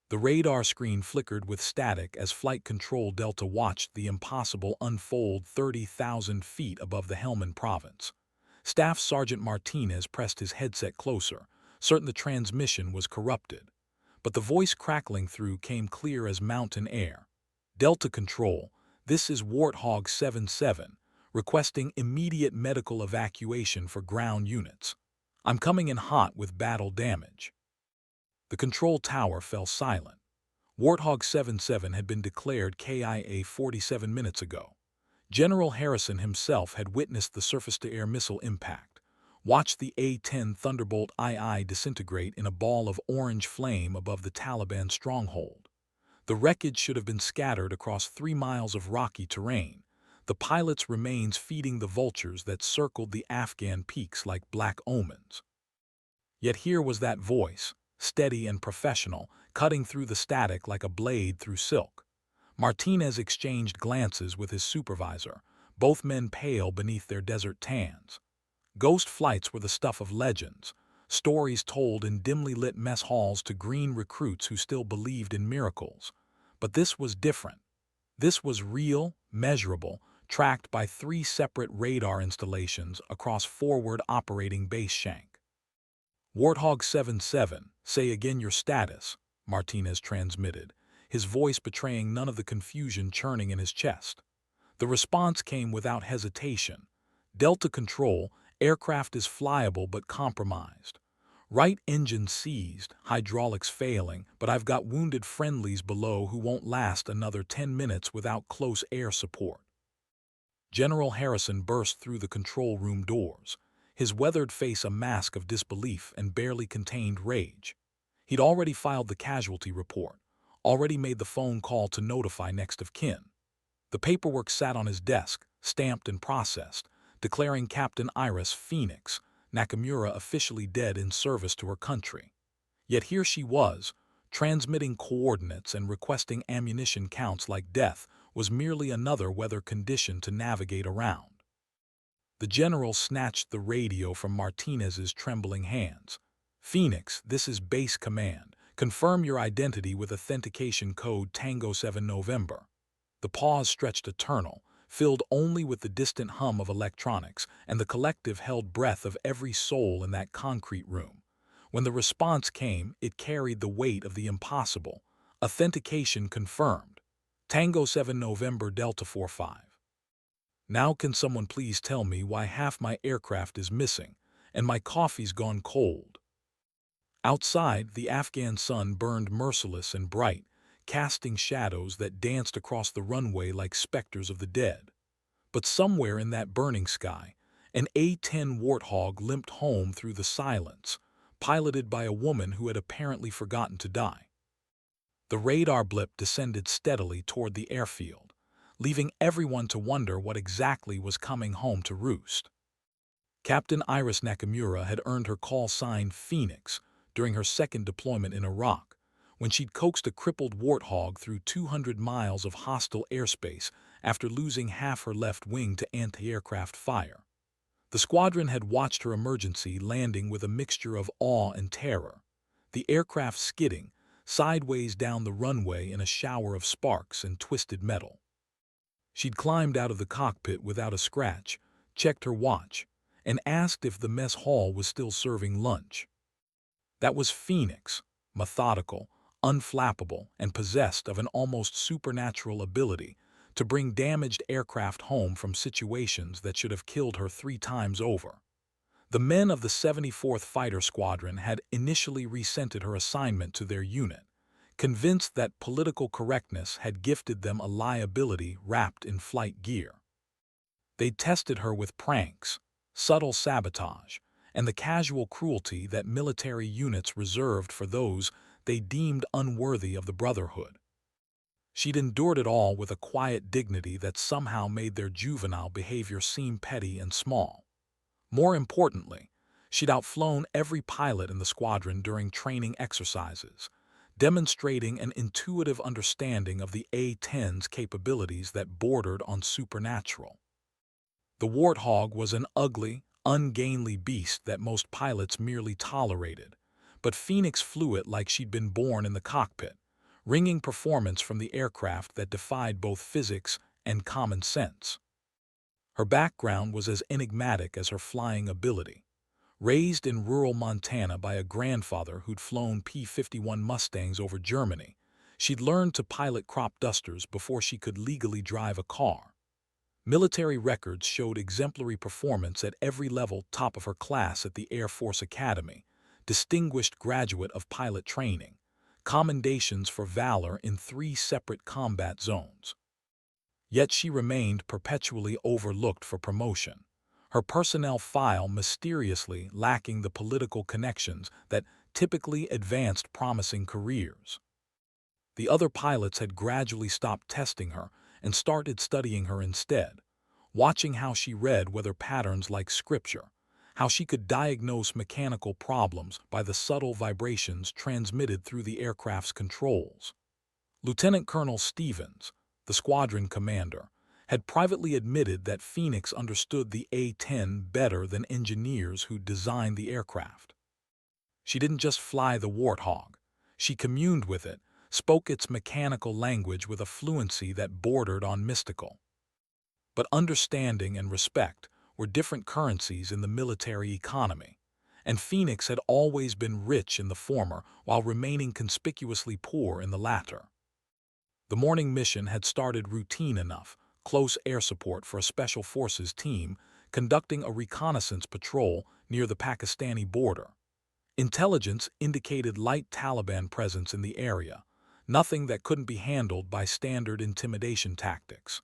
The radar screen flickered with static as Flight Control Delta watched the impossible unfold 30,000 feet above the Helmand province. Staff Sergeant Martinez pressed his headset closer, certain the transmission was corrupted. But the voice crackling through came clear as mountain air. Delta Control, this is Warthog 77, requesting immediate medical evacuation for ground units. I'm coming in hot with battle damage. The control tower fell silent. Warthog 77 had been declared KIA 47 minutes ago. General Harrison himself had witnessed the surface-to-air missile impact, watched the A-10 Thunderbolt II disintegrate in a ball of orange flame above the Taliban stronghold. The wreckage should have been scattered across 3 miles of rocky terrain, the pilot's remains feeding the vultures that circled the Afghan peaks like black omens. Yet here was that voice, steady and professional, cutting through the static like a blade through silk. Martinez exchanged glances with his supervisor, both men pale beneath their desert tans. Ghost flights were the stuff of legends, stories told in dimly lit mess halls to green recruits who still believed in miracles. But this was different. This was real, measurable, tracked by 3 separate radar installations across forward operating base Shank. Warthog 77, say again your status, Martinez transmitted, his voice betraying none of the confusion churning in his chest. The response came without hesitation. Delta Control, aircraft is flyable but compromised. Right engine seized, hydraulics failing, but I've got wounded friendlies below who won't last another 10 minutes without close air support. General Harrison burst through the control room doors, his weathered face a mask of disbelief and barely contained rage. He'd already filed the casualty report, already made the phone call to notify next of kin. The paperwork sat on his desk, stamped and processed, declaring Captain Iris Phoenix Nakamura officially dead in service to her country. Yet here she was, transmitting coordinates and requesting ammunition counts like death was merely another weather condition to navigate around. The general snatched the radio from Martinez's trembling hands. Phoenix, this is base command. Confirm your identity with authentication code Tango 7 November. The pause stretched eternal, filled only with the distant hum of electronics and the collective held breath of every soul in that concrete room. When the response came, it carried the weight of the impossible. Authentication confirmed. Tango 7 November Delta 45. Now can someone please tell me why half my aircraft is missing and my coffee's gone cold? Outside, the Afghan sun burned merciless and bright, casting shadows that danced across the runway like specters of the dead. But somewhere in that burning sky, an A-10 Warthog limped home through the silence, piloted by a woman who had apparently forgotten to die. The radar blip descended steadily toward the airfield, leaving everyone to wonder what exactly was coming home to roost. Captain Iris Nakamura had earned her call sign Phoenix during her second deployment in Iraq, when she'd coaxed a crippled Warthog through 200 miles of hostile airspace after losing half her left wing to anti-aircraft fire. The squadron had watched her emergency landing with a mixture of awe and terror, the aircraft skidding sideways down the runway in a shower of sparks and twisted metal. She'd climbed out of the cockpit without a scratch, checked her watch, and asked if the mess hall was still serving lunch. That was Phoenix, methodical, unflappable, and possessed of an almost supernatural ability to bring damaged aircraft home from situations that should have killed her 3 times over. The men of the 74th Fighter Squadron had initially resented her assignment to their unit, convinced that political correctness had gifted them a liability wrapped in flight gear. They'd tested her with pranks, subtle sabotage, and the casual cruelty that military units reserved for those they deemed unworthy of the brotherhood. She'd endured it all with a quiet dignity that somehow made their juvenile behavior seem petty and small. More importantly, she'd outflown every pilot in the squadron during training exercises, demonstrating an intuitive understanding of the A-10's capabilities that bordered on supernatural. The Warthog was an ugly, ungainly beast that most pilots merely tolerated, but Phoenix flew it like she'd been born in the cockpit, ringing performance from the aircraft that defied both physics and common sense. Her background was as enigmatic as her flying ability. Raised in rural Montana by a grandfather who'd flown P-51 Mustangs over Germany, she'd learned to pilot crop dusters before she could legally drive a car. Military records showed exemplary performance at every level, top of her class at the Air Force Academy, distinguished graduate of pilot training, commendations for valor in 3 separate combat zones. Yet she remained perpetually overlooked for promotion, her personnel file mysteriously lacking the political connections that typically advanced promising careers. The other pilots had gradually stopped testing her and started studying her instead, watching how she read weather patterns like scripture, how she could diagnose mechanical problems by the subtle vibrations transmitted through the aircraft's controls. Lieutenant Colonel Stevens, the squadron commander, had privately admitted that Phoenix understood the A-10 better than engineers who designed the aircraft. She didn't just fly the Warthog, she communed with it, spoke its mechanical language with a fluency that bordered on mystical. But understanding and respect were different currencies in the military economy, and Phoenix had always been rich in the former while remaining conspicuously poor in the latter. The morning mission had started routine enough, close air support for a Special Forces team conducting a reconnaissance patrol near the Pakistani border. Intelligence indicated light Taliban presence in the area, nothing that couldn't be handled by standard intimidation tactics.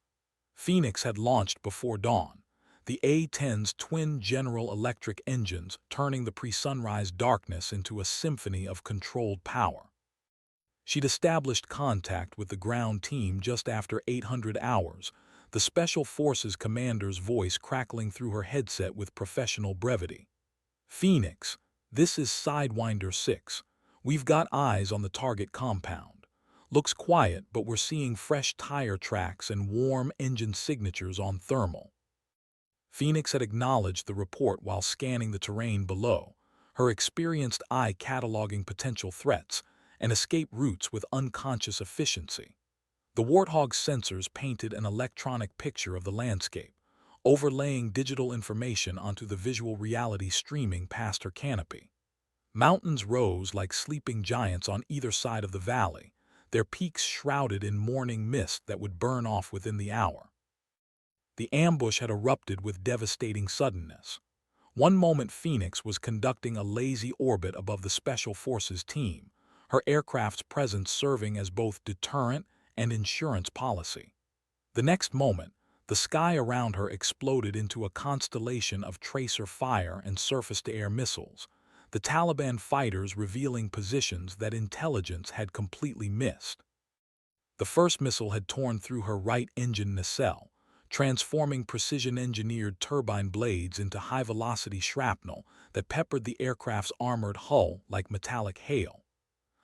Phoenix had launched before dawn, the A-10's twin General Electric engines turning the pre-sunrise darkness into a symphony of controlled power. She'd established contact with the ground team just after 800 hours, the Special Forces commander's voice crackling through her headset with professional brevity. "Phoenix, this is Sidewinder 6. We've got eyes on the target compound. Looks quiet, but we're seeing fresh tire tracks and warm engine signatures on thermal." Phoenix had acknowledged the report while scanning the terrain below, her experienced eye cataloging potential threats and escape routes with unconscious efficiency. The Warthog's sensors painted an electronic picture of the landscape, overlaying digital information onto the visual reality streaming past her canopy. Mountains rose like sleeping giants on either side of the valley, their peaks shrouded in morning mist that would burn off within the hour. The ambush had erupted with devastating suddenness. One moment Phoenix was conducting a lazy orbit above the Special Forces team, her aircraft's presence serving as both deterrent and insurance policy. The next moment, the sky around her exploded into a constellation of tracer fire and surface-to-air missiles, the Taliban fighters revealing positions that intelligence had completely missed. The first missile had torn through her right engine nacelle, transforming precision-engineered turbine blades into high-velocity shrapnel that peppered the aircraft's armored hull like metallic hail.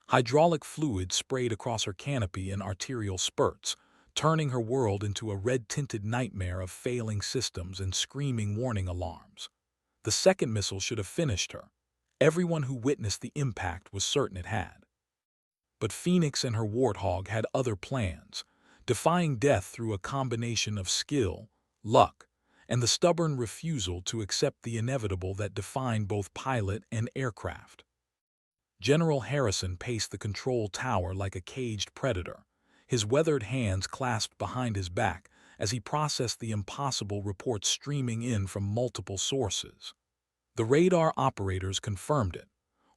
Hydraulic fluid sprayed across her canopy in arterial spurts, turning her world into a red-tinted nightmare of failing systems and screaming warning alarms. The second missile should have finished her. Everyone who witnessed the impact was certain it had. But Phoenix and her Warthog had other plans, defying death through a combination of skill, luck, and the stubborn refusal to accept the inevitable that defined both pilot and aircraft. General Harrison paced the control tower like a caged predator, his weathered hands clasped behind his back as he processed the impossible reports streaming in from multiple sources. The radar operators confirmed it.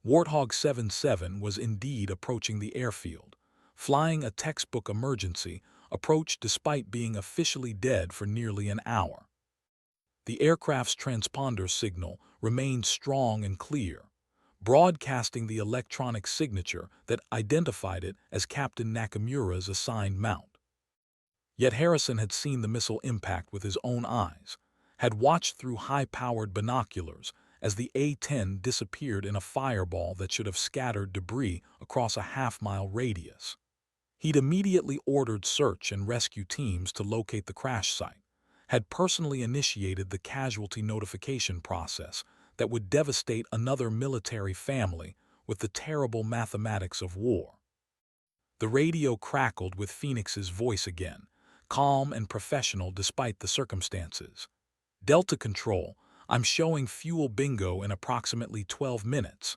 Warthog 77 was indeed approaching the airfield, flying a textbook emergency approach despite being officially dead for nearly an hour. The aircraft's transponder signal remained strong and clear, broadcasting the electronic signature that identified it as Captain Nakamura's assigned mount. Yet Harrison had seen the missile impact with his own eyes, had watched through high-powered binoculars as the A-10 disappeared in a fireball that should have scattered debris across a half-mile radius. He'd immediately ordered search and rescue teams to locate the crash site, had personally initiated the casualty notification process that would devastate another military family with the terrible mathematics of war. The radio crackled with Phoenix's voice again, calm and professional despite the circumstances. Delta Control, I'm showing fuel bingo in approximately 12 minutes,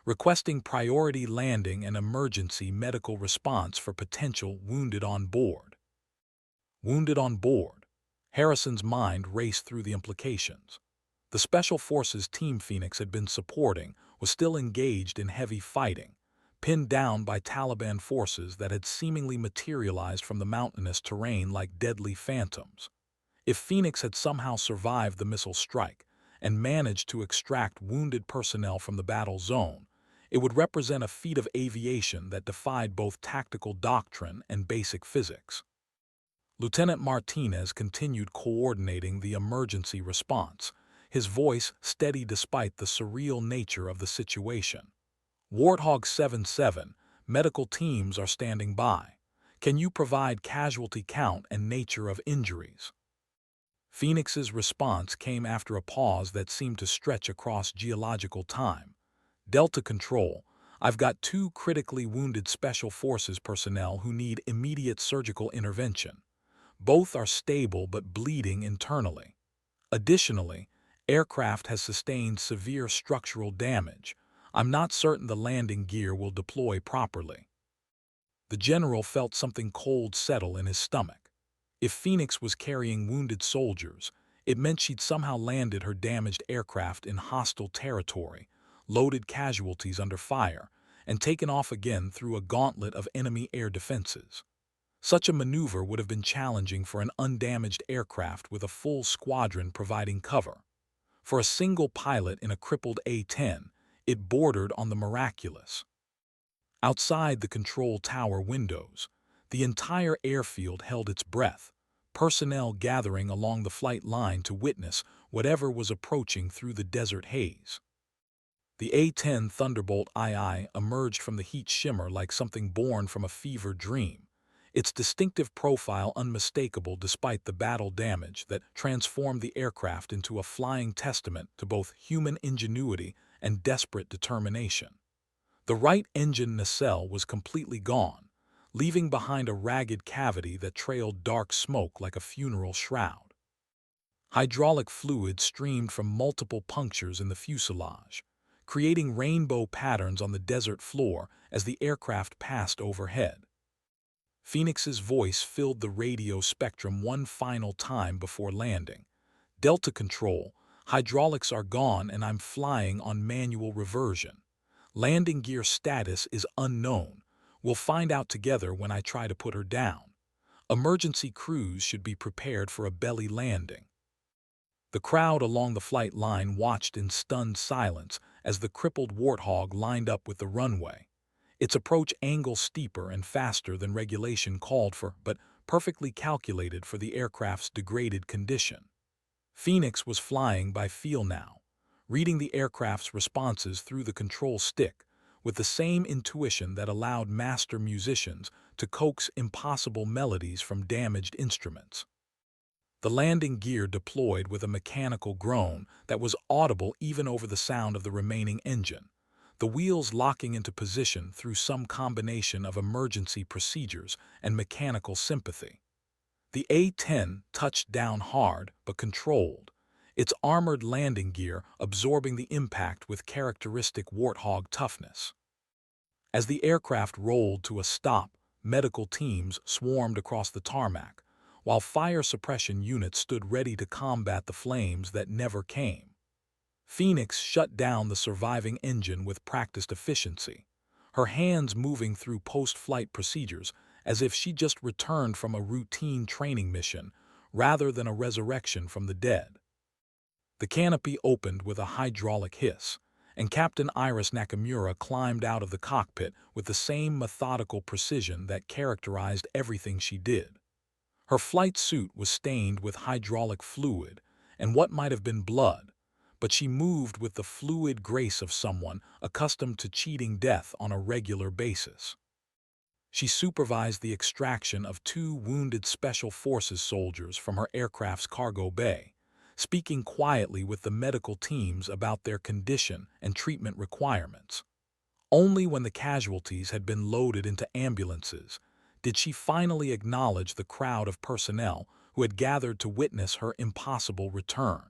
requesting priority landing and emergency medical response for potential wounded on board. Wounded on board. Harrison's mind raced through the implications. The Special Forces team Phoenix had been supporting was still engaged in heavy fighting, pinned down by Taliban forces that had seemingly materialized from the mountainous terrain like deadly phantoms. If Phoenix had somehow survived the missile strike and managed to extract wounded personnel from the battle zone, it would represent a feat of aviation that defied both tactical doctrine and basic physics. Lieutenant Martinez continued coordinating the emergency response, his voice steady despite the surreal nature of the situation. Warthog 77, medical teams are standing by. Can you provide casualty count and nature of injuries? Phoenix's response came after a pause that seemed to stretch across geological time. Delta Control, I've got 2 critically wounded Special Forces personnel who need immediate surgical intervention. Both are stable but bleeding internally. Additionally, aircraft has sustained severe structural damage. I'm not certain the landing gear will deploy properly. The general felt something cold settle in his stomach. If Phoenix was carrying wounded soldiers, it meant she'd somehow landed her damaged aircraft in hostile territory, loaded casualties under fire, and taken off again through a gauntlet of enemy air defenses. Such a maneuver would have been challenging for an undamaged aircraft with a full squadron providing cover. For a single pilot in a crippled A-10, it bordered on the miraculous. Outside the control tower windows, the entire airfield held its breath, personnel gathering along the flight line to witness whatever was approaching through the desert haze. The A-10 Thunderbolt II emerged from the heat shimmer like something born from a fever dream, its distinctive profile unmistakable despite the battle damage that transformed the aircraft into a flying testament to both human ingenuity and desperate determination. The right engine nacelle was completely gone, leaving behind a ragged cavity that trailed dark smoke like a funeral shroud. Hydraulic fluid streamed from multiple punctures in the fuselage, creating rainbow patterns on the desert floor as the aircraft passed overhead. Phoenix's voice filled the radio spectrum one final time before landing. Delta Control, hydraulics are gone and I'm flying on manual reversion. Landing gear status is unknown. We'll find out together when I try to put her down. Emergency crews should be prepared for a belly landing. The crowd along the flight line watched in stunned silence as the crippled Warthog lined up with the runway. Its approach angle steeper and faster than regulation called for, but perfectly calculated for the aircraft's degraded condition. Phoenix was flying by feel now, reading the aircraft's responses through the control stick with the same intuition that allowed master musicians to coax impossible melodies from damaged instruments. The landing gear deployed with a mechanical groan that was audible even over the sound of the remaining engine, the wheels locking into position through some combination of emergency procedures and mechanical sympathy. The A-10 touched down hard but controlled, its armored landing gear absorbing the impact with characteristic Warthog toughness. As the aircraft rolled to a stop, medical teams swarmed across the tarmac, while fire suppression units stood ready to combat the flames that never came. Phoenix shut down the surviving engine with practiced efficiency, her hands moving through post-flight procedures as if she just returned from a routine training mission rather than a resurrection from the dead. The canopy opened with a hydraulic hiss, and Captain Iris Nakamura climbed out of the cockpit with the same methodical precision that characterized everything she did. Her flight suit was stained with hydraulic fluid and what might have been blood, but she moved with the fluid grace of someone accustomed to cheating death on a regular basis. She supervised the extraction of 2 wounded Special Forces soldiers from her aircraft's cargo bay, speaking quietly with the medical teams about their condition and treatment requirements. Only when the casualties had been loaded into ambulances did she finally acknowledge the crowd of personnel who had gathered to witness her impossible return.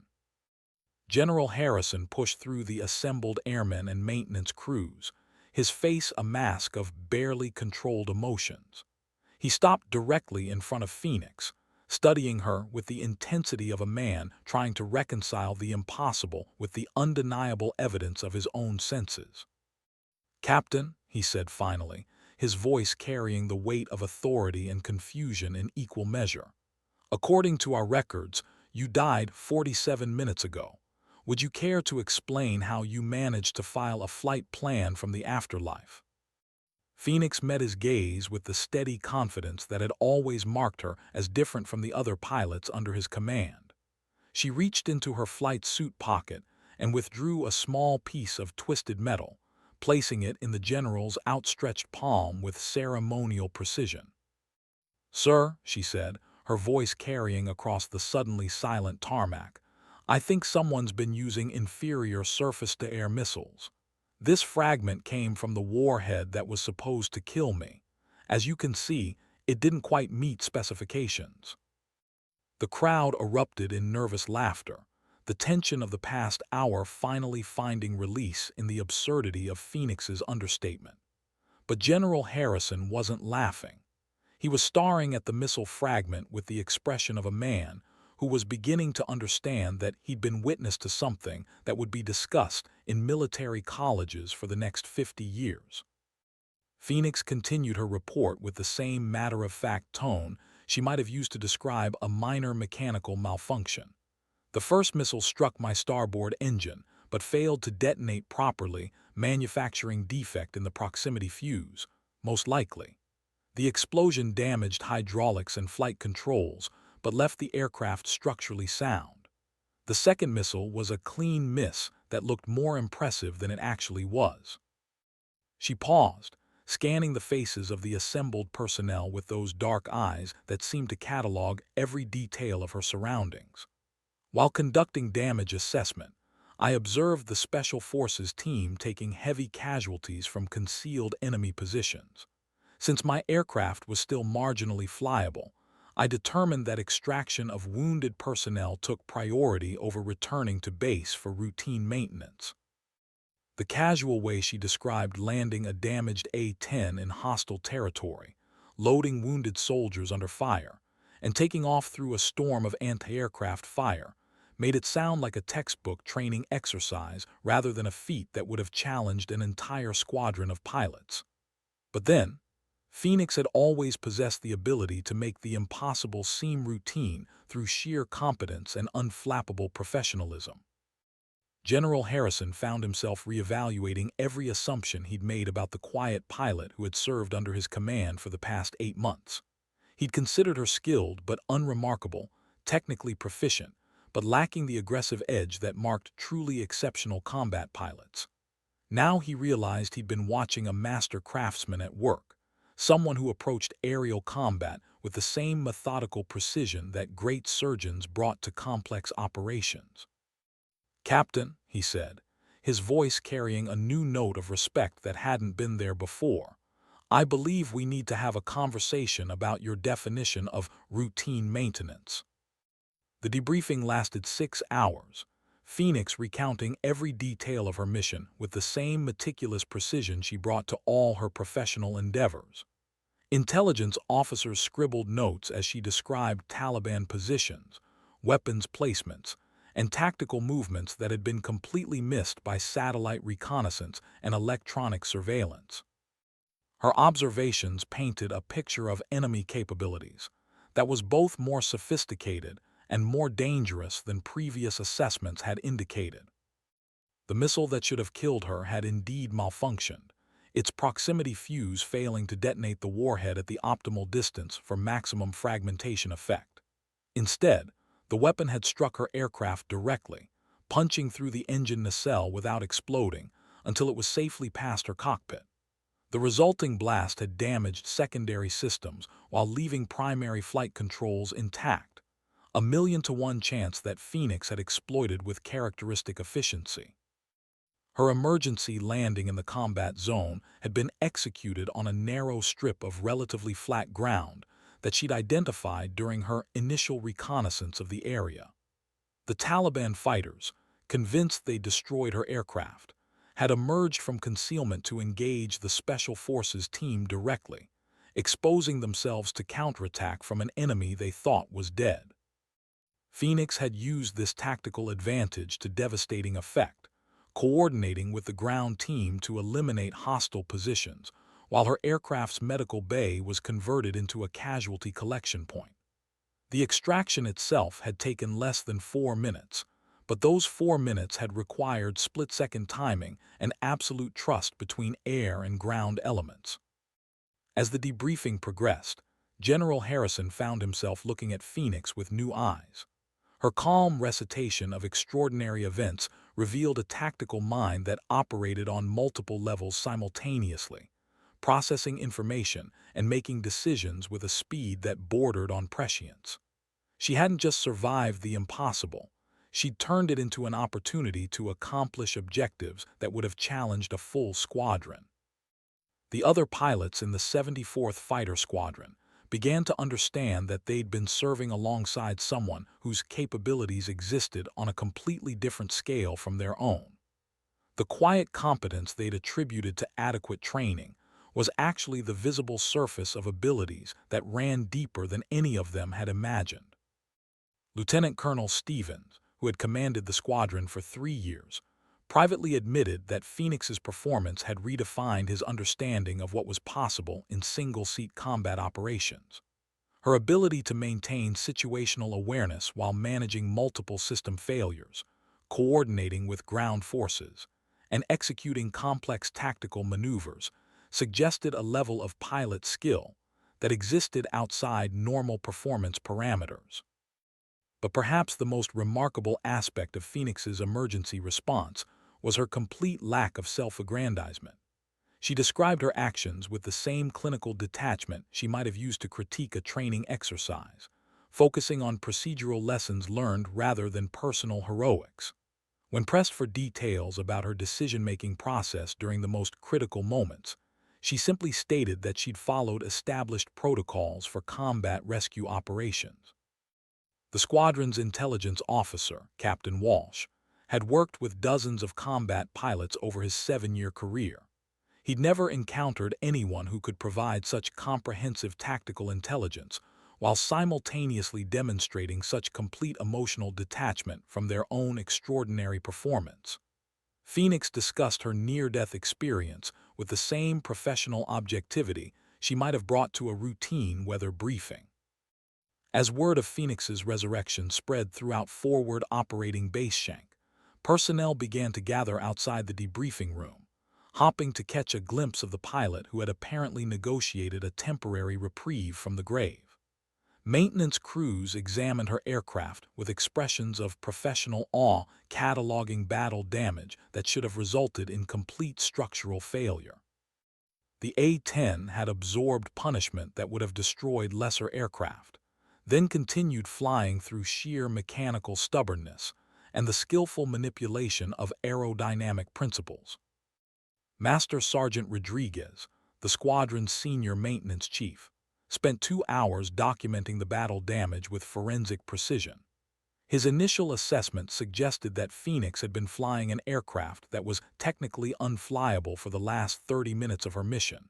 General Harrison pushed through the assembled airmen and maintenance crews, his face a mask of barely controlled emotions. He stopped directly in front of Phoenix, studying her with the intensity of a man trying to reconcile the impossible with the undeniable evidence of his own senses. "Captain," he said finally, his voice carrying the weight of authority and confusion in equal measure. "According to our records, you died 47 minutes ago. Would you care to explain how you managed to file a flight plan from the afterlife?" Phoenix met his gaze with the steady confidence that had always marked her as different from the other pilots under his command. She reached into her flight suit pocket and withdrew a small piece of twisted metal, placing it in the general's outstretched palm with ceremonial precision. "Sir," she said, her voice carrying across the suddenly silent tarmac, "I think someone's been using inferior surface-to-air missiles. This fragment came from the warhead that was supposed to kill me. As you can see, it didn't quite meet specifications." The crowd erupted in nervous laughter, the tension of the past hour finally finding release in the absurdity of Phoenix's understatement. But General Harrison wasn't laughing. He was staring at the missile fragment with the expression of a man who was beginning to understand that he'd been witness to something that would be discussed in military colleges for the next 50 years. Phoenix continued her report with the same matter-of-fact tone she might have used to describe a minor mechanical malfunction. "The first missile struck my starboard engine, but failed to detonate properly, manufacturing defect in the proximity fuse, most likely. The explosion damaged hydraulics and flight controls, but left the aircraft structurally sound. The second missile was a clean miss that looked more impressive than it actually was." She paused, scanning the faces of the assembled personnel with those dark eyes that seemed to catalog every detail of her surroundings. "While conducting damage assessment, I observed the Special Forces team taking heavy casualties from concealed enemy positions. Since my aircraft was still marginally flyable, I determined that extraction of wounded personnel took priority over returning to base for routine maintenance." The casual way she described landing a damaged A-10 in hostile territory, loading wounded soldiers under fire, and taking off through a storm of anti-aircraft fire made it sound like a textbook training exercise rather than a feat that would have challenged an entire squadron of pilots. But then, Phoenix had always possessed the ability to make the impossible seem routine through sheer competence and unflappable professionalism. General Harrison found himself reevaluating every assumption he'd made about the quiet pilot who had served under his command for the past 8 months. He'd considered her skilled but unremarkable, technically proficient, but lacking the aggressive edge that marked truly exceptional combat pilots. Now he realized he'd been watching a master craftsman at work, someone who approached aerial combat with the same methodical precision that great surgeons brought to complex operations. "Captain," he said, his voice carrying a new note of respect that hadn't been there before, "I believe we need to have a conversation about your definition of routine maintenance." The debriefing lasted 6 hours, Phoenix recounting every detail of her mission with the same meticulous precision she brought to all her professional endeavors. Intelligence officers scribbled notes as she described Taliban positions, weapons placements, and tactical movements that had been completely missed by satellite reconnaissance and electronic surveillance. Her observations painted a picture of enemy capabilities that was both more sophisticated and more dangerous than previous assessments had indicated. The missile that should have killed her had indeed malfunctioned, its proximity fuse failing to detonate the warhead at the optimal distance for maximum fragmentation effect. Instead, the weapon had struck her aircraft directly, punching through the engine nacelle without exploding until it was safely past her cockpit. The resulting blast had damaged secondary systems while leaving primary flight controls intact, a 1,000,000 to 1 chance that Phoenix had exploited with characteristic efficiency. Her emergency landing in the combat zone had been executed on a narrow strip of relatively flat ground that she'd identified during her initial reconnaissance of the area. The Taliban fighters, convinced they destroyed her aircraft, had emerged from concealment to engage the Special Forces team directly, exposing themselves to counterattack from an enemy they thought was dead. Phoenix had used this tactical advantage to devastating effect, coordinating with the ground team to eliminate hostile positions, while her aircraft's medical bay was converted into a casualty collection point. The extraction itself had taken less than 4 minutes, but those 4 minutes had required split-second timing and absolute trust between air and ground elements. As the debriefing progressed, General Harrison found himself looking at Phoenix with new eyes. Her calm recitation of extraordinary events revealed a tactical mind that operated on multiple levels simultaneously, processing information and making decisions with a speed that bordered on prescience. She hadn't just survived the impossible, she'd turned it into an opportunity to accomplish objectives that would have challenged a full squadron. The other pilots in the 74th Fighter Squadron began to understand that they'd been serving alongside someone whose capabilities existed on a completely different scale from their own. The quiet competence they'd attributed to adequate training was actually the visible surface of abilities that ran deeper than any of them had imagined. Lieutenant Colonel Stevens, who had commanded the squadron for 3 years, privately admitted that Phoenix's performance had redefined his understanding of what was possible in single-seat combat operations. Her ability to maintain situational awareness while managing multiple system failures, coordinating with ground forces, and executing complex tactical maneuvers suggested a level of pilot skill that existed outside normal performance parameters. But perhaps the most remarkable aspect of Phoenix's emergency response was her complete lack of self-aggrandizement. She described her actions with the same clinical detachment she might have used to critique a training exercise, focusing on procedural lessons learned rather than personal heroics. When pressed for details about her decision-making process during the most critical moments, she simply stated that she'd followed established protocols for combat rescue operations. The squadron's intelligence officer, Captain Walsh, had worked with dozens of combat pilots over his 7-year career. He'd never encountered anyone who could provide such comprehensive tactical intelligence while simultaneously demonstrating such complete emotional detachment from their own extraordinary performance. Phoenix discussed her near-death experience with the same professional objectivity she might have brought to a routine weather briefing. As word of Phoenix's resurrection spread throughout forward operating base Shank, personnel began to gather outside the debriefing room, hoping to catch a glimpse of the pilot who had apparently negotiated a temporary reprieve from the grave. Maintenance crews examined her aircraft with expressions of professional awe, cataloging battle damage that should have resulted in complete structural failure. The A-10 had absorbed punishment that would have destroyed lesser aircraft, then continued flying through sheer mechanical stubbornness and the skillful manipulation of aerodynamic principles. Master Sergeant Rodriguez, the squadron's senior maintenance chief, spent 2 hours documenting the battle damage with forensic precision. His initial assessment suggested that Phoenix had been flying an aircraft that was technically unflyable for the last 30 minutes of her mission,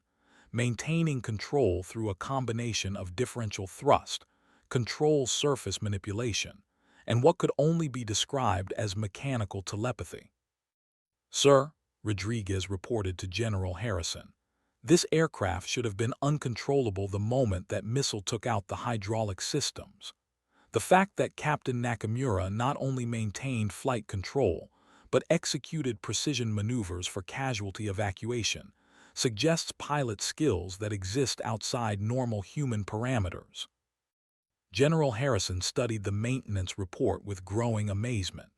maintaining control through a combination of differential thrust, control surface manipulation, and what could only be described as mechanical telepathy. "Sir," Rodriguez reported to General Harrison, "this aircraft should have been uncontrollable the moment that missile took out the hydraulic systems. The fact that Captain Nakamura not only maintained flight control, but executed precision maneuvers for casualty evacuation, suggests pilot skills that exist outside normal human parameters." General Harrison studied the maintenance report with growing amazement.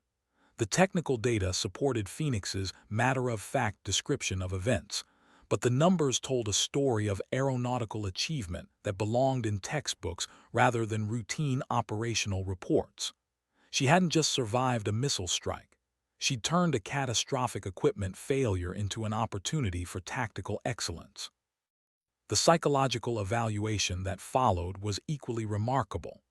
The technical data supported Phoenix's matter-of-fact description of events, but the numbers told a story of aeronautical achievement that belonged in textbooks rather than routine operational reports. She hadn't just survived a missile strike. She'd turned a catastrophic equipment failure into an opportunity for tactical excellence. The psychological evaluation that followed was equally remarkable.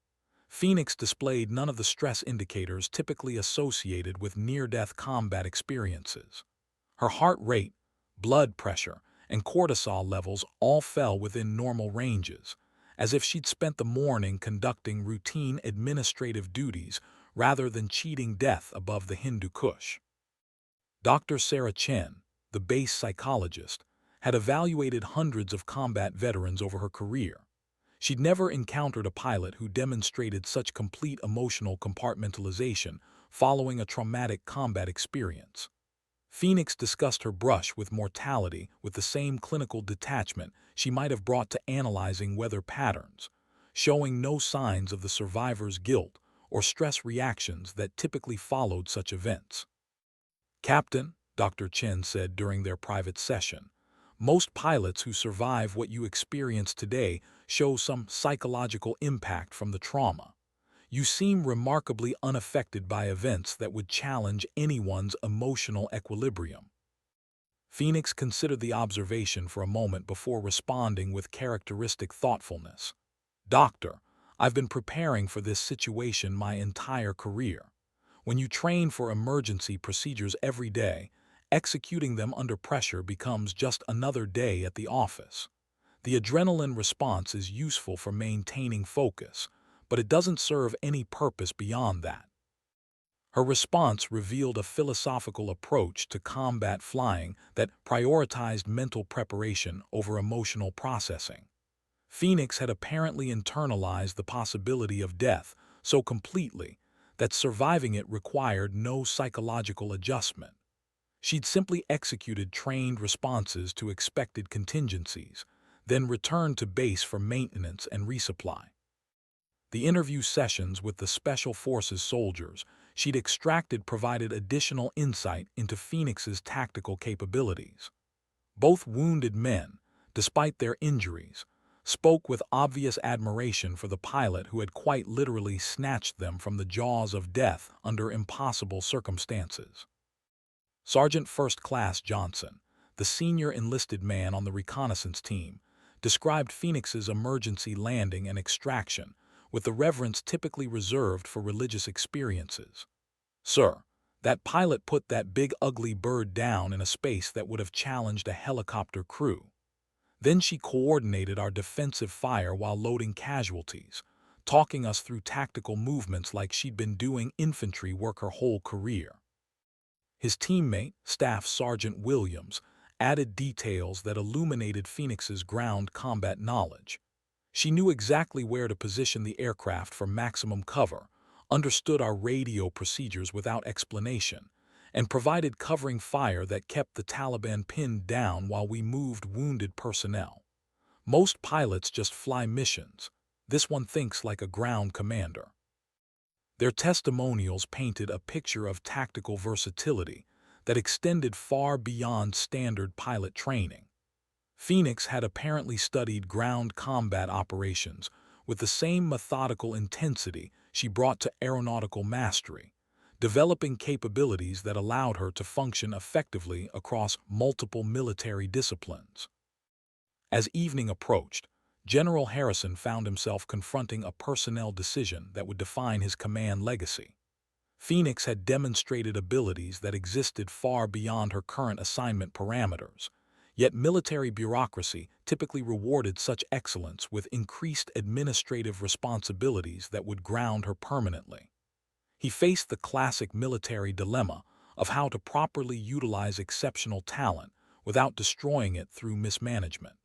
Phoenix displayed none of the stress indicators typically associated with near-death combat experiences. Her heart rate, blood pressure, and cortisol levels all fell within normal ranges, as if she'd spent the morning conducting routine administrative duties rather than cheating death above the Hindu Kush. Dr. Sarah Chen, the base psychologist, had evaluated hundreds of combat veterans over her career. She'd never encountered a pilot who demonstrated such complete emotional compartmentalization following a traumatic combat experience. Phoenix discussed her brush with mortality with the same clinical detachment she might have brought to analyzing weather patterns, showing no signs of the survivor's guilt or stress reactions that typically followed such events. "Captain," Dr. Chen said during their private session, "most pilots who survive what you experience today show some psychological impact from the trauma. You seem remarkably unaffected by events that would challenge anyone's emotional equilibrium." Phoenix considered the observation for a moment before responding with characteristic thoughtfulness. "Doctor, I've been preparing for this situation my entire career. When you train for emergency procedures every day, executing them under pressure becomes just another day at the office. The adrenaline response is useful for maintaining focus, but it doesn't serve any purpose beyond that." Her response revealed a philosophical approach to combat flying that prioritized mental preparation over emotional processing. Phoenix had apparently internalized the possibility of death so completely that surviving it required no psychological adjustment. She'd simply executed trained responses to expected contingencies, then returned to base for maintenance and resupply. The interview sessions with the Special Forces soldiers she'd extracted provided additional insight into Phoenix's tactical capabilities. Both wounded men, despite their injuries, spoke with obvious admiration for the pilot who had quite literally snatched them from the jaws of death under impossible circumstances. Sergeant First Class Johnson, the senior enlisted man on the reconnaissance team, described Phoenix's emergency landing and extraction with the reverence typically reserved for religious experiences. "Sir, that pilot put that big ugly bird down in a space that would have challenged a helicopter crew. Then she coordinated our defensive fire while loading casualties, talking us through tactical movements like she'd been doing infantry work her whole career." His teammate, Staff Sergeant Williams, added details that illuminated Phoenix's ground combat knowledge. She knew exactly where to position the aircraft for maximum cover, understood our radio procedures without explanation, and provided covering fire that kept the Taliban pinned down while we moved wounded personnel. "Most pilots just fly missions. This one thinks like a ground commander." Their testimonials painted a picture of tactical versatility that extended far beyond standard pilot training. Phoenix had apparently studied ground combat operations with the same methodical intensity she brought to aeronautical mastery, developing capabilities that allowed her to function effectively across multiple military disciplines. As evening approached, General Harrison found himself confronting a personnel decision that would define his command legacy. Phoenix had demonstrated abilities that existed far beyond her current assignment parameters, yet military bureaucracy typically rewarded such excellence with increased administrative responsibilities that would ground her permanently. He faced the classic military dilemma of how to properly utilize exceptional talent without destroying it through mismanagement.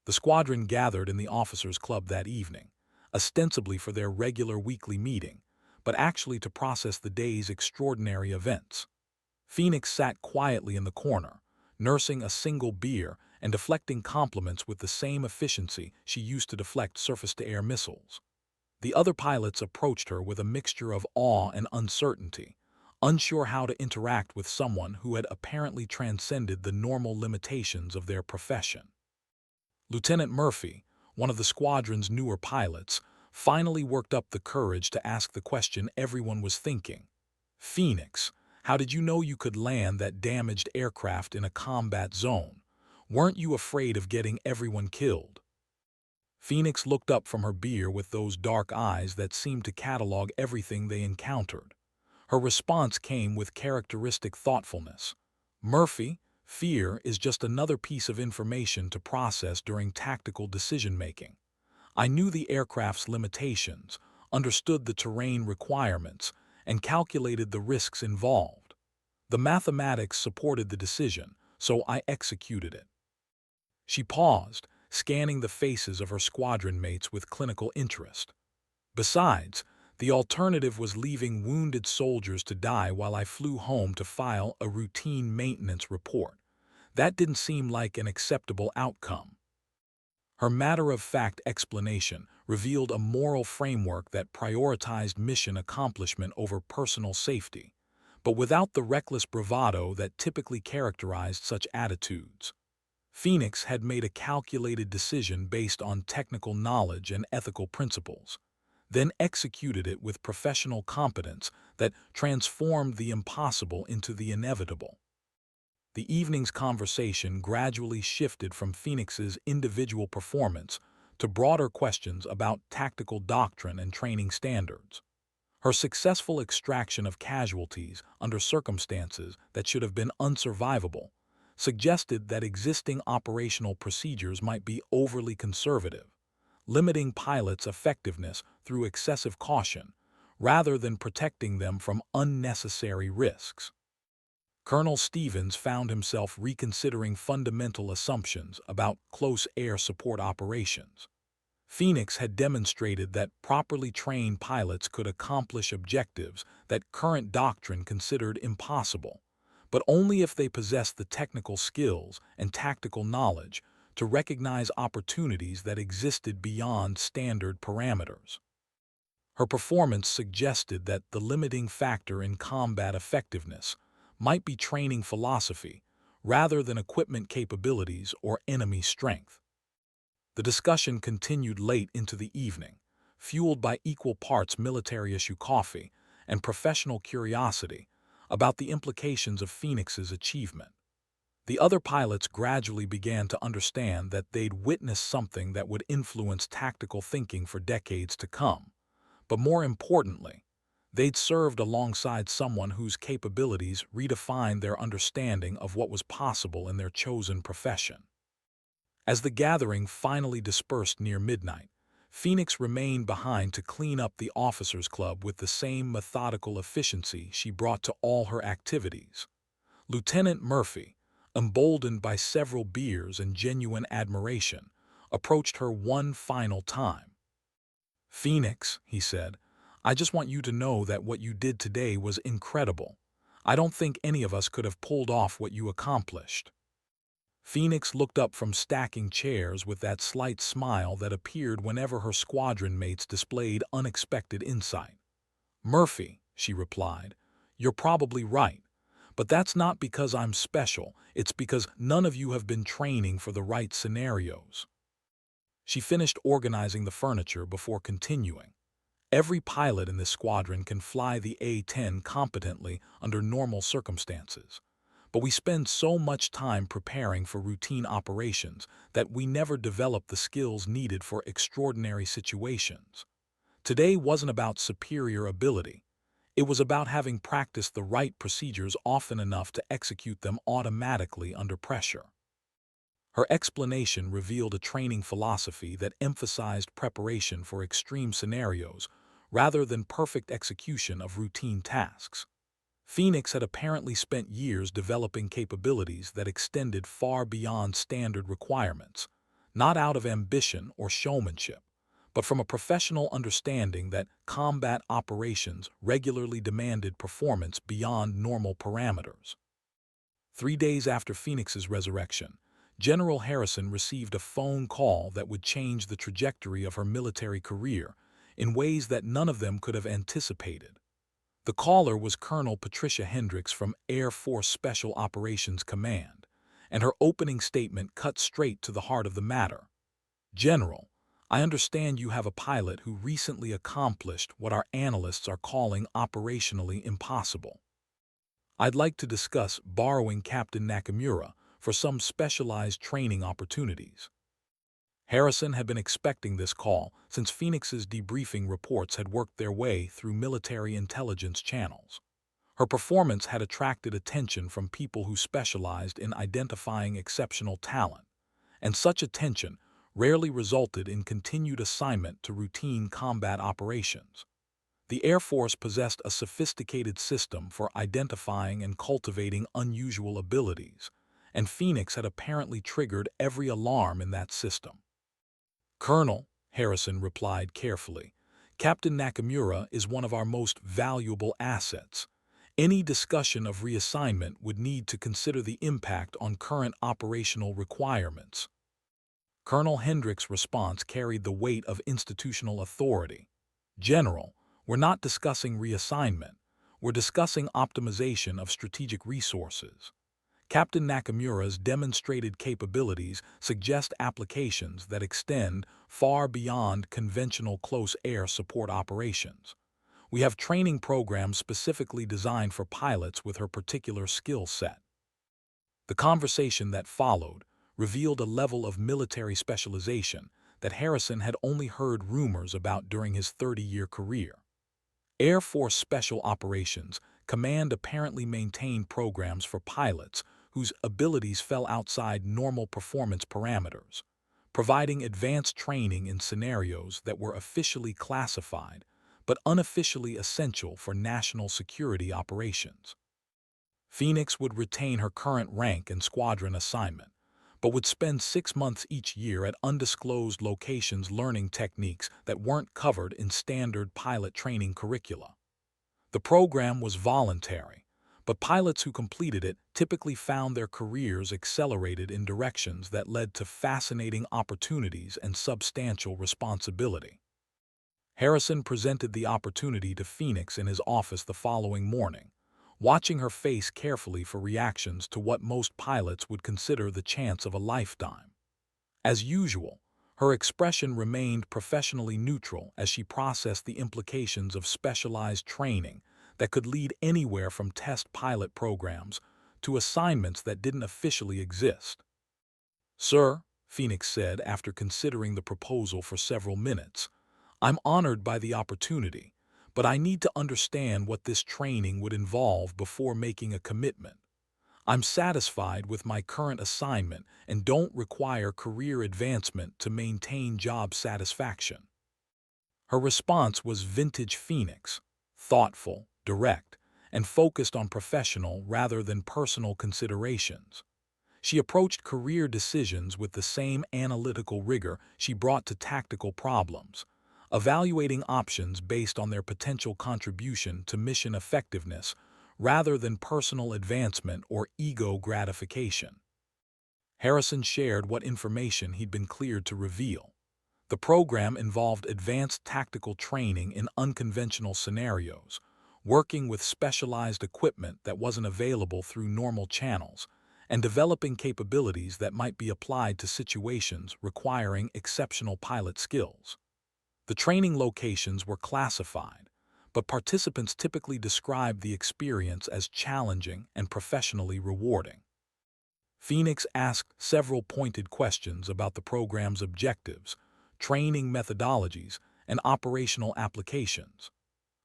The squadron gathered in the officers' club that evening, ostensibly for their regular weekly meeting, but actually to process the day's extraordinary events. Phoenix sat quietly in the corner, nursing a single beer and deflecting compliments with the same efficiency she used to deflect surface-to-air missiles. The other pilots approached her with a mixture of awe and uncertainty, unsure how to interact with someone who had apparently transcended the normal limitations of their profession. Lieutenant Murphy, one of the squadron's newer pilots, finally worked up the courage to ask the question everyone was thinking. "Phoenix, How did you know you could land that damaged aircraft in a combat zone? Weren't you afraid of getting everyone killed?" Phoenix looked up from her beer with those dark eyes that seemed to catalog everything they encountered. Her response came with characteristic thoughtfulness. "Murphy, fear is just another piece of information to process during tactical decision-making. I knew the aircraft's limitations, understood the terrain requirements, and calculated the risks involved. The mathematics supported the decision, so I executed it." She paused, scanning the faces of her squadron mates with clinical interest. "Besides, the alternative was leaving wounded soldiers to die while I flew home to file a routine maintenance report. That didn't seem like an acceptable outcome." Her matter-of-fact explanation revealed a moral framework that prioritized mission accomplishment over personal safety, but without the reckless bravado that typically characterized such attitudes. Phoenix had made a calculated decision based on technical knowledge and ethical principles, then executed it with professional competence that transformed the impossible into the inevitable. The evening's conversation gradually shifted from Phoenix's individual performance to broader questions about tactical doctrine and training standards. Her successful extraction of casualties under circumstances that should have been unsurvivable suggested that existing operational procedures might be overly conservative, limiting pilots' effectiveness through excessive caution, rather than protecting them from unnecessary risks. Colonel Stevens found himself reconsidering fundamental assumptions about close air support operations. Phoenix had demonstrated that properly trained pilots could accomplish objectives that current doctrine considered impossible, but only if they possessed the technical skills and tactical knowledge to recognize opportunities that existed beyond standard parameters. Her performance suggested that the limiting factor in combat effectiveness might be training philosophy rather than equipment capabilities or enemy strength. The discussion continued late into the evening, fueled by equal parts military-issue coffee and professional curiosity about the implications of Phoenix's achievement. The other pilots gradually began to understand that they'd witnessed something that would influence tactical thinking for decades to come. But more importantly, they'd served alongside someone whose capabilities redefined their understanding of what was possible in their chosen profession. As the gathering finally dispersed near midnight, Phoenix remained behind to clean up the officers' club with the same methodical efficiency she brought to all her activities. Lieutenant Murphy, emboldened by several beers and genuine admiration, approached her one final time. "Phoenix," he said, "I just want you to know that what you did today was incredible. I don't think any of us could have pulled off what you accomplished." Phoenix looked up from stacking chairs with that slight smile that appeared whenever her squadron mates displayed unexpected insight. "Murphy," she replied, "you're probably right, but that's not because I'm special, it's because none of you have been training for the right scenarios." She finished organizing the furniture before continuing. "Every pilot in this squadron can fly the A-10 competently under normal circumstances, but we spend so much time preparing for routine operations that we never develop the skills needed for extraordinary situations. Today wasn't about superior ability. It was about having practiced the right procedures often enough to execute them automatically under pressure." Her explanation revealed a training philosophy that emphasized preparation for extreme scenarios rather than perfect execution of routine tasks. Phoenix had apparently spent years developing capabilities that extended far beyond standard requirements, not out of ambition or showmanship, but from a professional understanding that combat operations regularly demanded performance beyond normal parameters. 3 days after Phoenix's resurrection, General Harrison received a phone call that would change the trajectory of her military career in ways that none of them could have anticipated. The caller was Colonel Patricia Hendricks from Air Force Special Operations Command, and her opening statement cut straight to the heart of the matter. "General, I understand you have a pilot who recently accomplished what our analysts are calling operationally impossible." I'd like to discuss borrowing Captain Nakamura for some specialized training opportunities. Harrison had been expecting this call since Phoenix's debriefing reports had worked their way through military intelligence channels. Her performance had attracted attention from people who specialized in identifying exceptional talent, and such attention rarely resulted in continued assignment to routine combat operations. The Air Force possessed a sophisticated system for identifying and cultivating unusual abilities, and Phoenix had apparently triggered every alarm in that system. "Colonel," Harrison replied carefully, "Captain Nakamura is one of our most valuable assets. Any discussion of reassignment would need to consider the impact on current operational requirements." Colonel Hendrick's response carried the weight of institutional authority. "General, we're not discussing reassignment. We're discussing optimization of strategic resources. Captain Nakamura's demonstrated capabilities suggest applications that extend far beyond conventional close air support operations. We have training programs specifically designed for pilots with her particular skill set." The conversation that followed revealed a level of military specialization that Harrison had only heard rumors about during his 30-year career. Air Force Special Operations Command apparently maintained programs for pilots whose abilities fell outside normal performance parameters, providing advanced training in scenarios that were officially classified but unofficially essential for national security operations. Phoenix would retain her current rank and squadron assignment, but would spend 6 months each year at undisclosed locations learning techniques that weren't covered in standard pilot training curricula. The program was voluntary, but pilots who completed it typically found their careers accelerated in directions that led to fascinating opportunities and substantial responsibility. Harrison presented the opportunity to Phoenix in his office the following morning, watching her face carefully for reactions to what most pilots would consider the chance of a lifetime. As usual, her expression remained professionally neutral as she processed the implications of specialized training that could lead anywhere from test pilot programs to assignments that didn't officially exist. "Sir," Phoenix said after considering the proposal for several minutes, "I'm honored by the opportunity, but I need to understand what this training would involve before making a commitment. I'm satisfied with my current assignment and don't require career advancement to maintain job satisfaction." Her response was vintage Phoenix, thoughtful, direct, and focused on professional rather than personal considerations. She approached career decisions with the same analytical rigor she brought to tactical problems, evaluating options based on their potential contribution to mission effectiveness rather than personal advancement or ego gratification. Harrison shared what information he'd been cleared to reveal. The program involved advanced tactical training in unconventional scenarios, working with specialized equipment that wasn't available through normal channels, and developing capabilities that might be applied to situations requiring exceptional pilot skills. The training locations were classified, but participants typically described the experience as challenging and professionally rewarding. Phoenix asked several pointed questions about the program's objectives, training methodologies, and operational applications.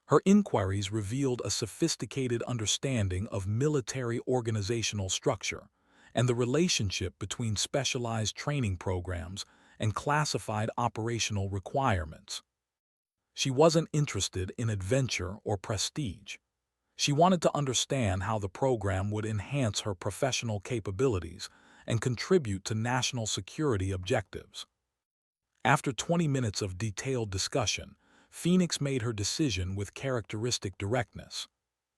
Her inquiries revealed a sophisticated understanding of military organizational structure and the relationship between specialized training programs and classified operational requirements. She wasn't interested in adventure or prestige. She wanted to understand how the program would enhance her professional capabilities and contribute to national security objectives. After 20 minutes of detailed discussion, Phoenix made her decision with characteristic directness.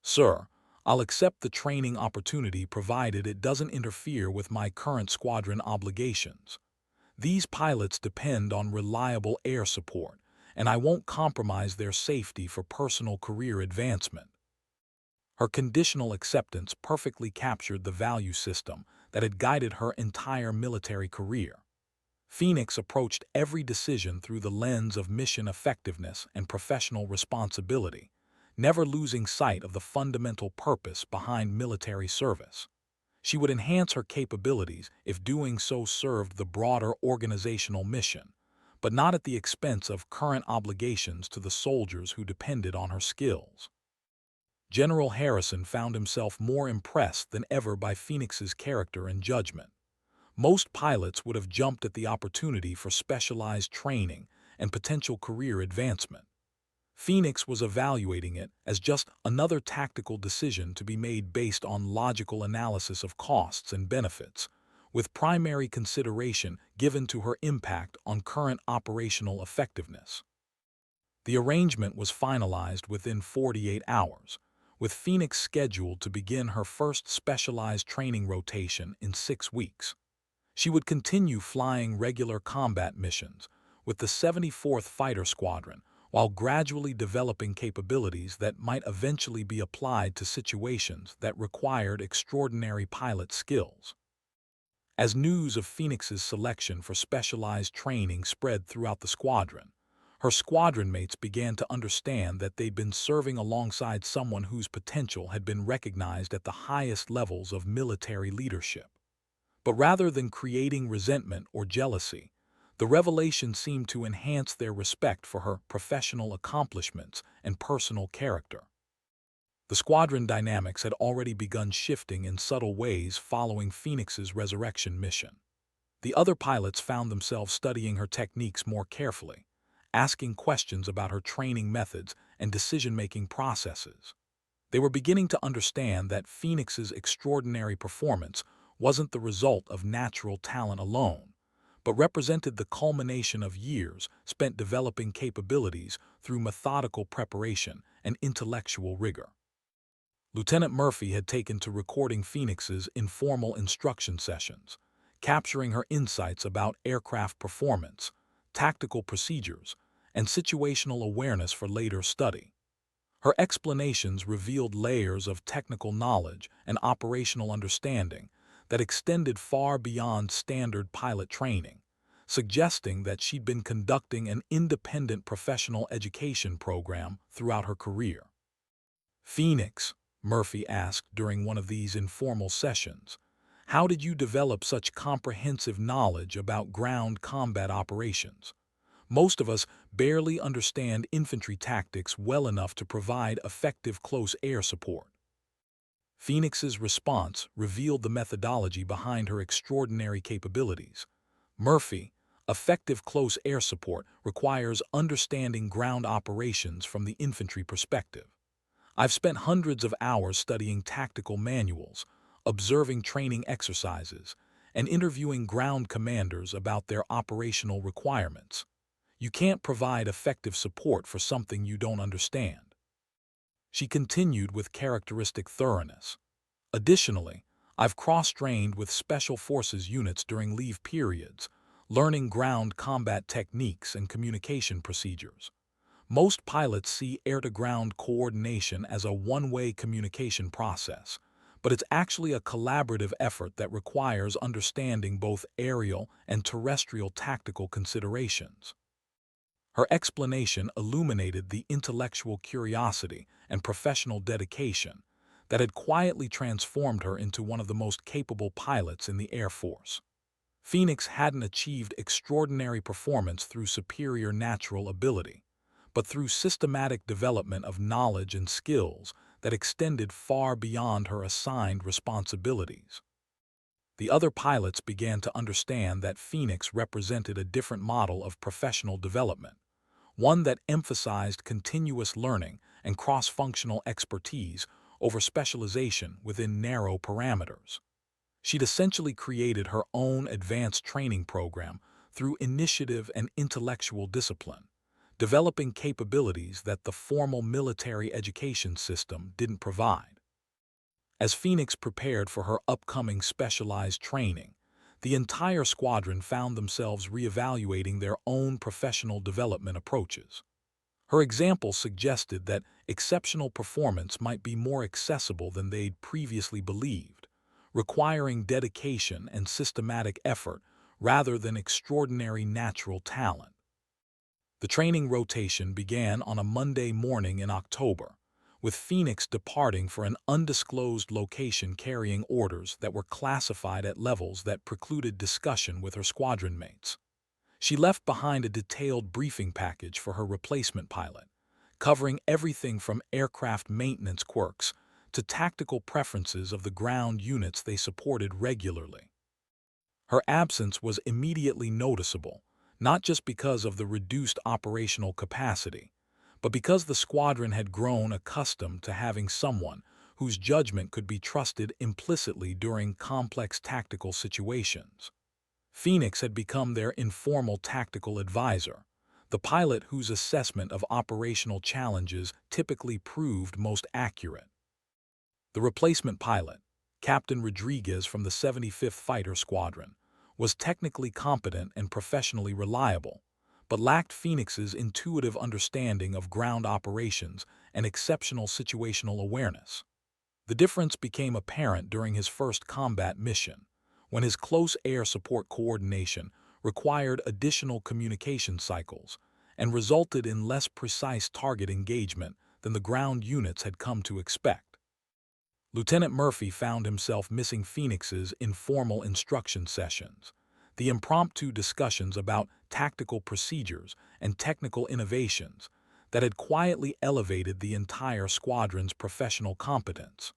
"Sir, I'll accept the training opportunity provided it doesn't interfere with my current squadron obligations. These pilots depend on reliable air support, and I won't compromise their safety for personal career advancement." Her conditional acceptance perfectly captured the value system that had guided her entire military career. Phoenix approached every decision through the lens of mission effectiveness and professional responsibility, never losing sight of the fundamental purpose behind military service. She would enhance her capabilities if doing so served the broader organizational mission, but not at the expense of current obligations to the soldiers who depended on her skills. General Harrison found himself more impressed than ever by Phoenix's character and judgment. Most pilots would have jumped at the opportunity for specialized training and potential career advancement. Phoenix was evaluating it as just another tactical decision to be made based on logical analysis of costs and benefits, with primary consideration given to her impact on current operational effectiveness. The arrangement was finalized within 48 hours, with Phoenix scheduled to begin her first specialized training rotation in 6 weeks. She would continue flying regular combat missions with the 74th Fighter Squadron while gradually developing capabilities that might eventually be applied to situations that required extraordinary pilot skills. As news of Phoenix's selection for specialized training spread throughout the squadron, her squadron mates began to understand that they'd been serving alongside someone whose potential had been recognized at the highest levels of military leadership. But rather than creating resentment or jealousy, the revelation seemed to enhance their respect for her professional accomplishments and personal character. The squadron dynamics had already begun shifting in subtle ways following Phoenix's resurrection mission. The other pilots found themselves studying her techniques more carefully, asking questions about her training methods and decision-making processes. They were beginning to understand that Phoenix's extraordinary performance wasn't the result of natural talent alone, but represented the culmination of years spent developing capabilities through methodical preparation and intellectual rigor. Lieutenant Murphy had taken to recording Phoenix's informal instruction sessions, capturing her insights about aircraft performance, tactical procedures, and situational awareness for later study. Her explanations revealed layers of technical knowledge and operational understanding that extended far beyond standard pilot training, suggesting that she'd been conducting an independent professional education program throughout her career. "Phoenix," Murphy asked during one of these informal sessions, "how did you develop such comprehensive knowledge about ground combat operations? Most of us barely understand infantry tactics well enough to provide effective close air support." Phoenix's response revealed the methodology behind her extraordinary capabilities. "Murphy, effective close air support requires understanding ground operations from the infantry perspective. I've spent hundreds of hours studying tactical manuals, observing training exercises, and interviewing ground commanders about their operational requirements. You can't provide effective support for something you don't understand." She continued with characteristic thoroughness. "Additionally, I've cross-trained with Special Forces units during leave periods, learning ground combat techniques and communication procedures. Most pilots see air-to-ground coordination as a one-way communication process, but it's actually a collaborative effort that requires understanding both aerial and terrestrial tactical considerations." Her explanation illuminated the intellectual curiosity and professional dedication that had quietly transformed her into one of the most capable pilots in the Air Force. Phoenix hadn't achieved extraordinary performance through superior natural ability, but through systematic development of knowledge and skills that extended far beyond her assigned responsibilities. The other pilots began to understand that Phoenix represented a different model of professional development, one that emphasized continuous learning and cross-functional expertise over specialization within narrow parameters. She'd essentially created her own advanced training program through initiative and intellectual discipline, developing capabilities that the formal military education system didn't provide. As Phoenix prepared for her upcoming specialized training, the entire squadron found themselves reevaluating their own professional development approaches. Her example suggested that exceptional performance might be more accessible than they'd previously believed, requiring dedication and systematic effort rather than extraordinary natural talent. The training rotation began on a Monday morning in October, with Phoenix departing for an undisclosed location carrying orders that were classified at levels that precluded discussion with her squadron mates. She left behind a detailed briefing package for her replacement pilot, covering everything from aircraft maintenance quirks to tactical preferences of the ground units they supported regularly. Her absence was immediately noticeable, not just because of the reduced operational capacity, but because the squadron had grown accustomed to having someone whose judgment could be trusted implicitly during complex tactical situations. Phoenix had become their informal tactical advisor, the pilot whose assessment of operational challenges typically proved most accurate. The replacement pilot, Captain Rodriguez from the 75th Fighter Squadron, was technically competent and professionally reliable, but lacked Phoenix's intuitive understanding of ground operations and exceptional situational awareness. The difference became apparent during his first combat mission, when his close air support coordination required additional communication cycles and resulted in less precise target engagement than the ground units had come to expect. Lieutenant Murphy found himself missing Phoenix's informal instruction sessions, the impromptu discussions about tactical procedures and technical innovations that had quietly elevated the entire squadron's professional competence.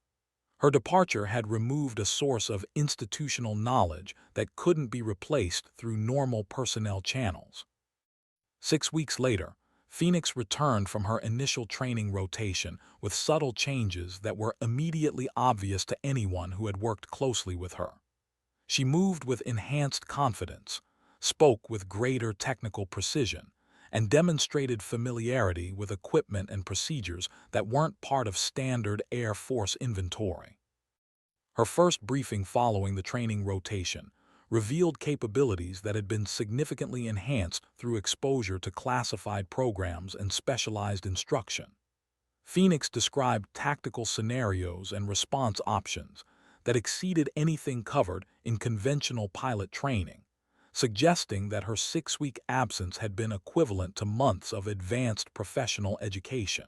Her departure had removed a source of institutional knowledge that couldn't be replaced through normal personnel channels. 6 weeks later, Phoenix returned from her initial training rotation with subtle changes that were immediately obvious to anyone who had worked closely with her. She moved with enhanced confidence, spoke with greater technical precision, and demonstrated familiarity with equipment and procedures that weren't part of standard Air Force inventory. Her first briefing following the training rotation revealed capabilities that had been significantly enhanced through exposure to classified programs and specialized instruction. Phoenix described tactical scenarios and response options that exceeded anything covered in conventional pilot training, suggesting that her 6-week absence had been equivalent to months of advanced professional education.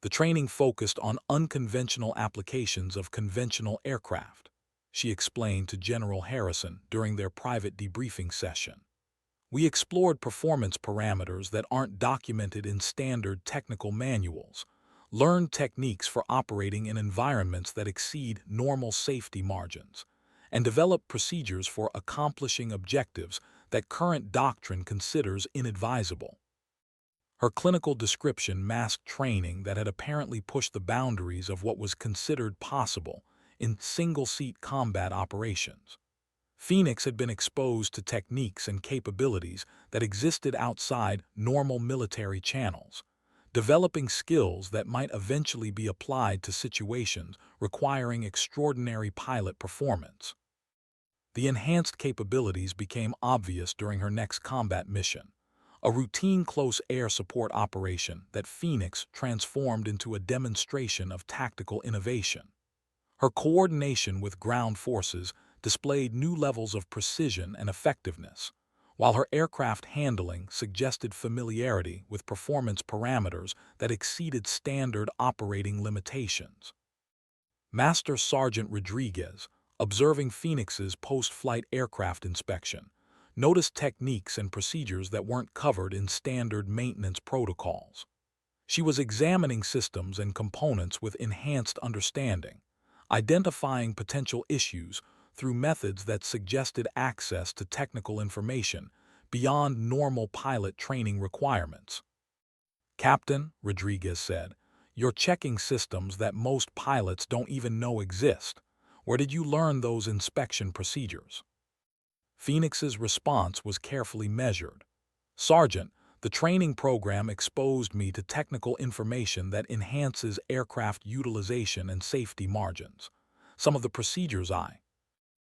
The training focused on unconventional applications of conventional aircraft, she explained to General Harrison during their private debriefing session. We explored performance parameters that aren't documented in standard technical manuals, learned techniques for operating in environments that exceed normal safety margins, and developed procedures for accomplishing objectives that current doctrine considers inadvisable. Her clinical description masked training that had apparently pushed the boundaries of what was considered possible in single-seat combat operations. Phoenix had been exposed to techniques and capabilities that existed outside normal military channels, developing skills that might eventually be applied to situations requiring extraordinary pilot performance. The enhanced capabilities became obvious during her next combat mission, a routine close air support operation that Phoenix transformed into a demonstration of tactical innovation. Her coordination with ground forces displayed new levels of precision and effectiveness, while her aircraft handling suggested familiarity with performance parameters that exceeded standard operating limitations. Master Sergeant Rodriguez, observing Phoenix's post-flight aircraft inspection, noticed techniques and procedures that weren't covered in standard maintenance protocols. She was examining systems and components with enhanced understanding, identifying potential issues through methods that suggested access to technical information beyond normal pilot training requirements. "Captain," Rodriguez said, "you're checking systems that most pilots don't even know exist. Where did you learn those inspection procedures?" Phoenix's response was carefully measured. "Sergeant, the training program exposed me to technical information that enhances aircraft utilization and safety margins. Some of the procedures I